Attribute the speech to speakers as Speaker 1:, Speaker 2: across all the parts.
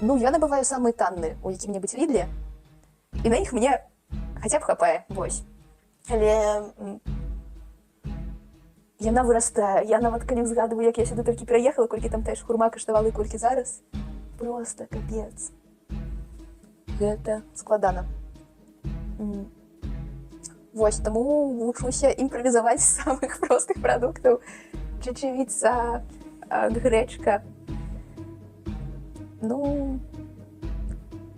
Speaker 1: Ну, я набываю самые танны у якім-небудзь Lidl, і на іх мне хаця б хапае, вось. Але яна вырастае. Я нават калі ўзгадваю, як я сюды толькі пераехала, колькі там теж хурма каштавала і колькі зараз. Просто капец. Гэта складана. Вось, таму вучуся імправізаваць з самых простых прадуктаў. Чечевіца, грэчка. Ну,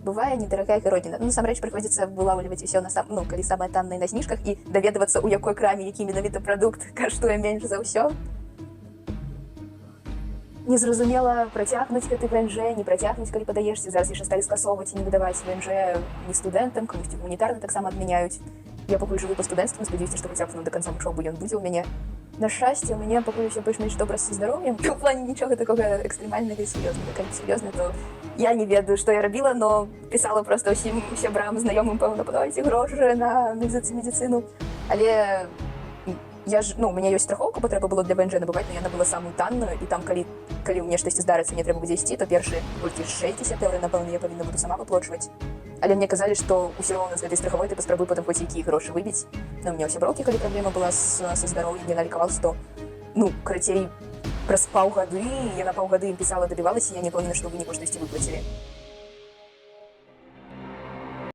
Speaker 1: бывае недорогая гародніна. Ну, насамрэч прыходзіцца вылаўліваць усё калі самае таннае на зніжках і даведвацца, у якой краме які менавіта прадукт каштуе менш за ўсё. Незразумела, працягнуць гэты ВНЖ, не працягнуць, калі падаешся. Зараз яшчэ сталі скасоўваць і не выдаваць ВНЖ не студэнтам, камусьці гуманітарна таксама адмяняюць. Я пакуль жыву па студэнцтву, спадзяюся, што хаця б да канца вучобы ён будзе ў мяне. На шчасце, у мяне пакуль усё больш-менш добра са здароўем. У плане нічога такога экстрэмальнага і сур'ёзнага. Калі сур'ёзна, то я не ведаю, што я рабіла, но пісала проста ўсім сябрам, знаёмым, пэўна, падавайце грошы на медыцыну. Але у мяне ёсць страхоўка, бо трэба было для ВНЖ набываць, но яна была самую танную, і там, калі ў мне штосьці здарыцца, мне трэба будзе ісці, то першы колькі 60 €, напэўна, я павінна буду сама выплачваць. Але мне казалі, што ўсё роўна з гэтай страхавой ты паспрабуй потым хоць якія грошы выбіць. У мяне ў сяброўкі, калі праблема была са здароўем, яна лікавалася, то, карацей, праз паўгады, яна паўгады ім пісала, дабівалася, я не памятаю, што выніку штосьці выплацілі.